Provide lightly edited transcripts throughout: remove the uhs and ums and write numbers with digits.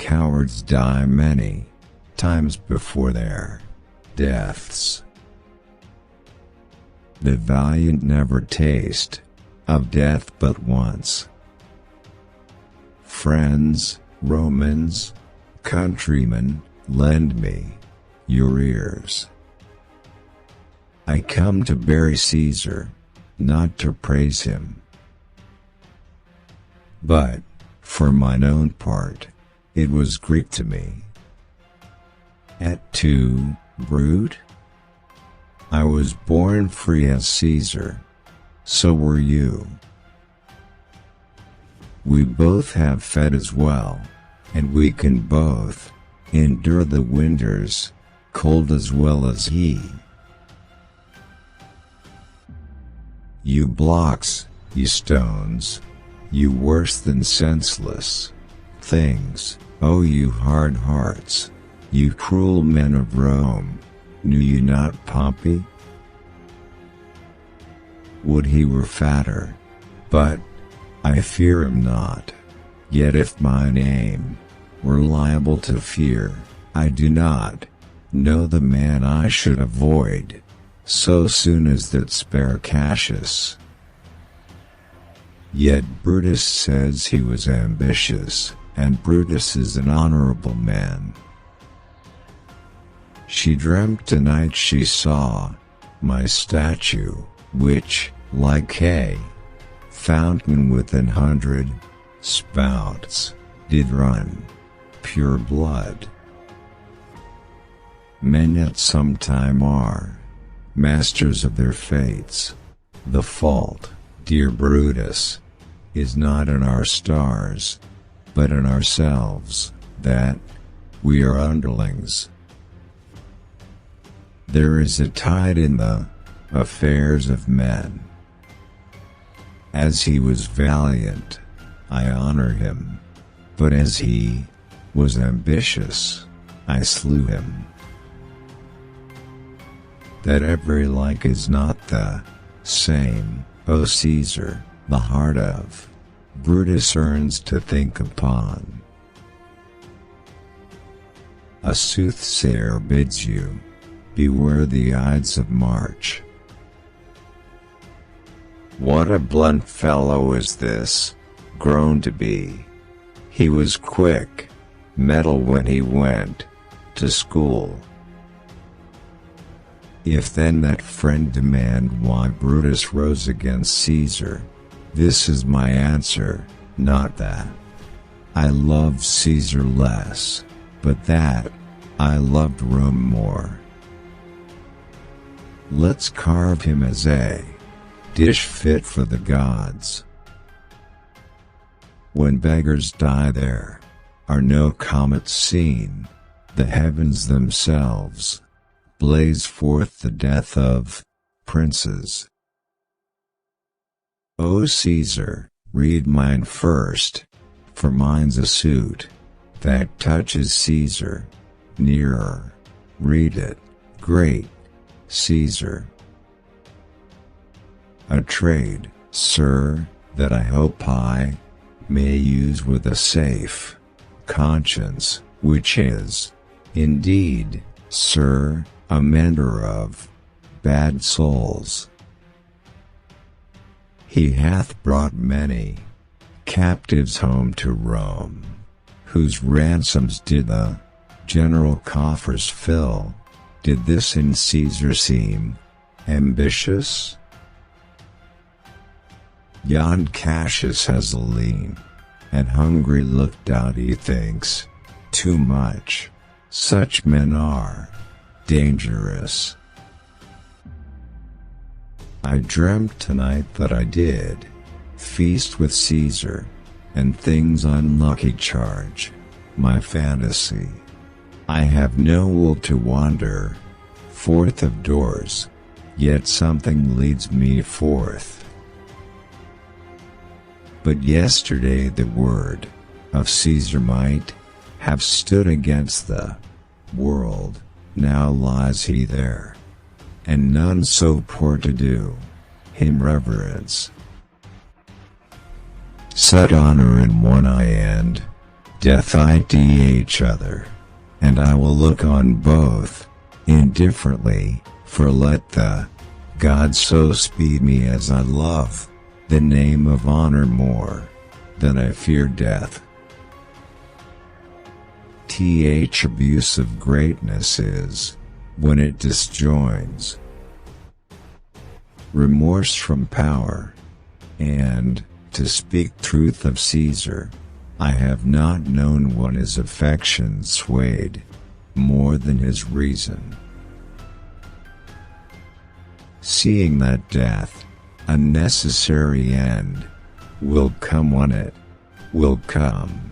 cowards die many times before their deaths. The valiant never taste of death but once. Friends, Romans, countrymen, lend me your ears. I come to bury Caesar, not to praise him, but, for mine own part, it was Greek to me. Et tu, brute? I was born free as Caesar. So were you. We both have fed as well, and we can both endure the winters, cold as well as he. You blocks, you stones, you worse than senseless things, oh you hard hearts, you cruel men of Rome, knew you not Pompey? Would he were fatter, but I fear him not. Yet if mine aim were liable to fear, I do not know the man I should avoid, so soon as that spare Cassius. Yet Brutus says he was ambitious, and Brutus is an honorable man. She dreamt tonight she saw my statue, which, like a fountain with 100 spouts, did run pure blood. Men at some time are masters of their fates. The fault, dear Brutus, is not in our stars, but in ourselves, that we are underlings. There is a tide in the affairs of men. As he was valiant, I honor him, but as he was ambitious, I slew him. That every like is not the same, O Caesar, the heart of Brutus earns to think upon. A soothsayer bids you beware the Ides of March. What a blunt fellow is this, grown to be. He was quick metal when he went to school. If then that friend demand why Brutus rose against Caesar, this is my answer, not that I loved Caesar less, but that I loved Rome more. Let's carve him as a dish fit for the gods. When beggars die there are no comets seen, the heavens themselves blaze forth the death of princes. O Caesar, read mine first, for mine's a suit that touches Caesar nearer. Read it, great Caesar. A trade, sir, that I hope I may use with a safe conscience, which is, indeed, sir, a mender of bad souls. He hath brought many captives home to Rome, whose ransoms did the general coffers fill. Did this in Caesar seem ambitious? Yon Cassius has a lean and hungry look out, he thinks too much. Such men are dangerous. I dreamt tonight that I did feast with Caesar, and things unlucky charge my fantasy. I have no will to wander forth of doors, yet something leads me forth. But yesterday the word of Caesar might have stood against the world, now lies he there, and none so poor to do him reverence. Set honor in one eye and death each other, and I will look on both indifferently, for let the God so speed me as I love the name of honor more than I fear death. Abuse of greatness is when it disjoins remorse from power, and, to speak truth of Caesar, I have not known one his affection swayed more than his reason. Seeing that death, a necessary end, will come when it will come.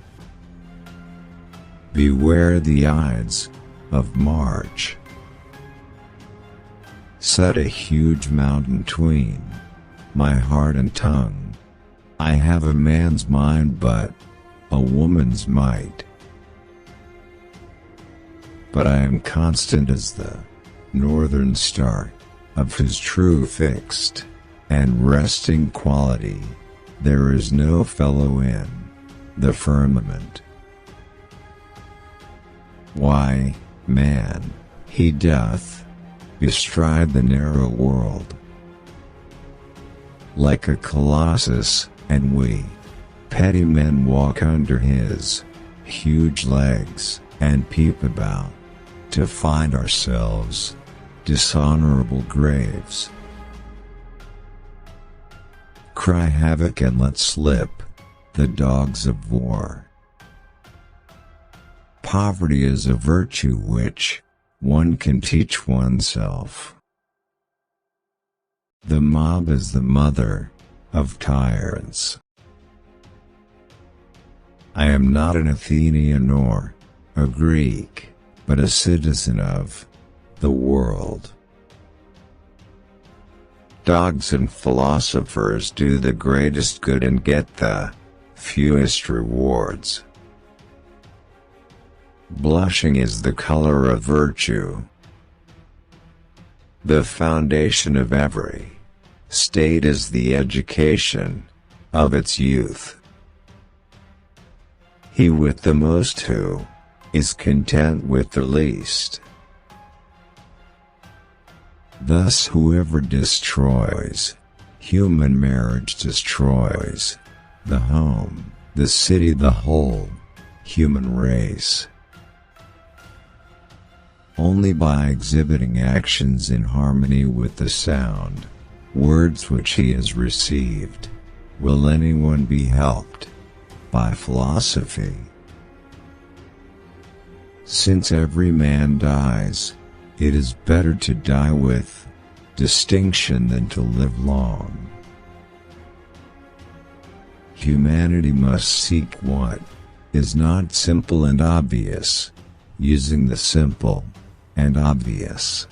Beware the Ides of March. Set a huge mountain tween my heart and tongue. I have a man's mind but a woman's might. But I am constant as the northern star, of his true fixed and resting quality there is no fellow in the firmament. Why, man, he doth bestride the narrow world like a colossus, and we petty men walk under his huge legs and peep about to find ourselves dishonorable graves. Cry havoc and let slip the dogs of war. Poverty is a virtue which one can teach oneself. The mob is the mother of tyrants. I am not an Athenian nor a Greek, but a citizen of the world. Dogs and philosophers do the greatest good and get the fewest rewards. Blushing is the color of virtue. The foundation of every state is the education of its youth. He with the most who is content with the least. Thus whoever destroys human marriage destroys the home, the city, the whole human race. Only by exhibiting actions in harmony with the sound words which he has received will anyone be helped by philosophy. Since every man dies, it is better to die with distinction than to live long. Humanity must seek what is not simple and obvious, using the simple and obvious.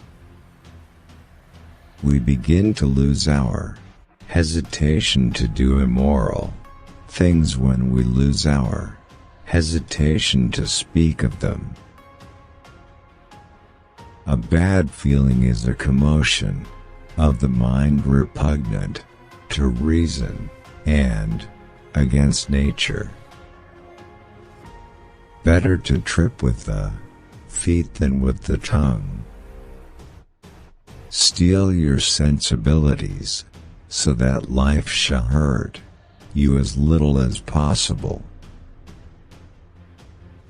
We begin to lose our hesitation to do immoral things when we lose our hesitation to speak of them. A bad feeling is a commotion of the mind repugnant to reason and against nature. Better to trip with the feet than with the tongue. Steel your sensibilities, so that life shall hurt you as little as possible.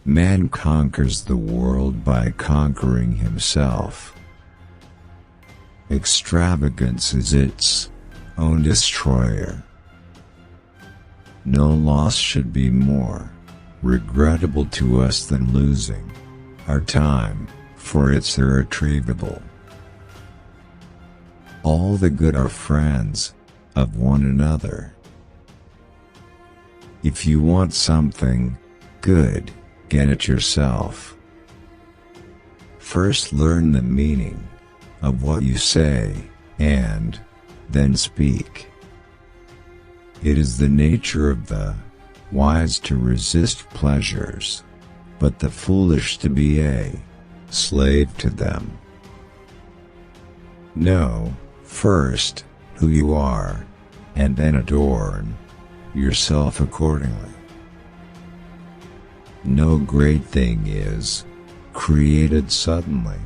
Man conquers the world by conquering himself. Extravagance is its own destroyer. No loss should be more regrettable to us than losing our time, for it's irretrievable. All the good are friends of one another. If you want something good, get it yourself. First learn the meaning of what you say, and then speak. It is the nature of the wise to resist pleasures, but the foolish to be a slave to them. Know, first, who you are, and then adorn yourself accordingly. No great thing is created suddenly.